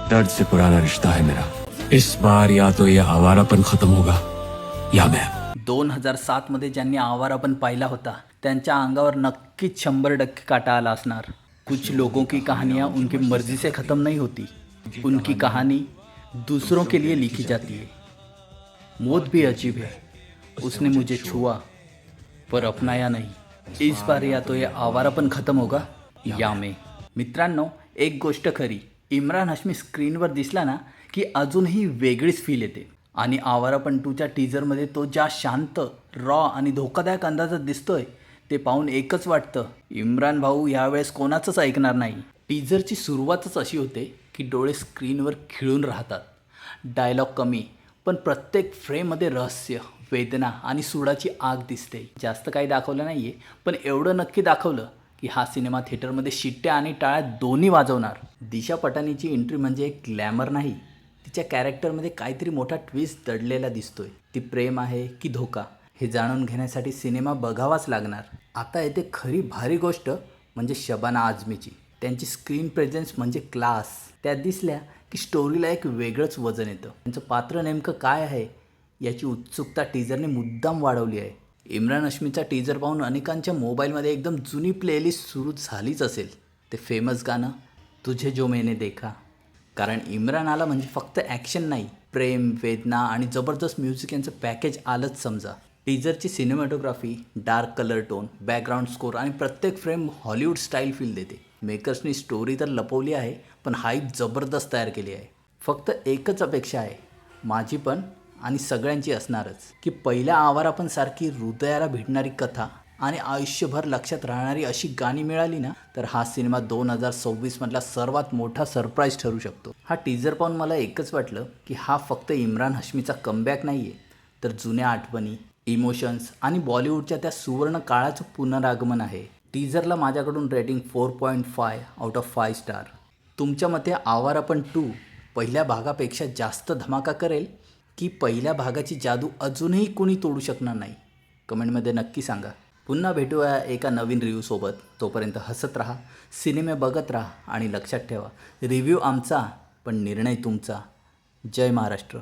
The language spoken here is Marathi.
दर्द से पुराना रिश्ता है मेरा। इस बार या तो ये आवारापन खत्म होगा या मैं। 2007 मध्ये ज्यांनी आवारापन पाहिला होता त्यांच्या अंगावर नक्कीच 100% काटा आला असणार। कुछ लोगों की कहानियाँ उनकी मर्जी से ख़त्म नहीं होती, उनकी कहानी दूसरों के लिए लिखी जाती है। मौत भी अजीब है, उसने मुझे छुआ पर अपनाया नहीं। इस बार या तो ये आवारापन खत्म होगा या मैं। मित्रांनो, एक गोष्ट खरी, इम्रान हाशमी स्क्रीनवर दिसला ना की अजूनही वेगळीच फील येते। आणि आवारापन 2च्या टीजरमध्ये तो ज्या शांत, रॉ आणि धोकादायक अंदाजात दिसतोय ते पाहून एकच वाटतं, इम्रान भाऊ यावेळेस कोणाचंच ऐकणार नाही। टीजरची सुरुवातच अशी होते की डोळे स्क्रीनवर खिळून राहतात, डायलॉग कमी पण प्रत्येक फ्रेममध्ये रहस्य, वेदना आणि सुडाची आग दिसते। जास्त काही दाखवलं नाही आहे, पण एवढं नक्की दाखवलं की हा सिनेमा थिएटरमध्ये शिट्ट्या आणि टाळ्या दोन्ही वाजवणार। दिशा पटानीची एंट्री म्हणजे एक ग्लॅमर नाही, तिच्या कॅरेक्टरमध्ये काहीतरी मोठा ट्विस्ट दडलेला दिसतोय। ती प्रेम आहे की धोका हे जाणून घेण्यासाठी सिनेमा बघावाच लागणार। आता येते खरी भारी गोष्ट म्हणजे शबाना आझमीची। त्यांची स्क्रीन प्रेझेन्स म्हणजे क्लास। त्या दिसल्या की स्टोरीला एक वेगळंच वजन येतं। त्यांचं पात्र नेमकं काय आहे याची उत्सुकता टीजरने मुद्दाम वाढवली आहे। इम्रान हाशमीचा टीजर पाहून अनेकांच्या मोबाईलमध्ये एकदम जुनी प्लेलिस्ट सुरू झालीच असेल, ते फेमस गाणं तुझे जो मैंने देखा। कारण इम्रान आला म्हणजे फक्त ॲक्शन नाही, प्रेम, वेदना आणि जबरदस्त म्युझिक यांचं पॅकेज आलंच समजा। टीजरची cinematography, dark colour tone, background score आणि प्रत्येक फ्रेम हॉलिवूड स्टाईल फील देते। मेकर्सनी स्टोरी तर लपवली आहे, पण हाईप जबरदस्त तयार केली आहे। फक्त एकच अपेक्षा आहे, माझी पण आणि सगळ्यांची असणारच, की पहिल्या आवारापन सारखी हृदयाला भिडणारी कथा आणि आयुष्यभर लक्षात राहणारी अशी गाणी मिळाली ना, तर हा सिनेमा 2026 मधला सर्वात मोठा सरप्राईज ठरू शकतो। हा टीजर पाहून मला एकच वाटलं की हा फक्त इम्रान हाशमीचा कमबॅक नाही आहे, तर जुन्या आठवणी, इमोशन्स आणि बॉलिवूडच्या त्या सुवर्ण काळाचं पुनरागमन आहे। टीजरला माझ्याकडून रेटिंग 4.5 आउट ऑफ 5 स्टार। तुमच्या मते आवारापन 2 पहिल्या भागापेक्षा जास्त धमाका करेल की पहिल्या भागाची जादू अजूनही कोणी तोडू शकणार नाही? कमेंटमध्ये नक्की सांगा। पुन्हा भेटूया एका नवीन रिव्ह्यूसोबत। तोपर्यंत हसत राहा, सिनेमे बघत राहा आणि लक्षात ठेवा, रिव्ह्यू आमचा पण निर्णय तुमचा। जय महाराष्ट्र।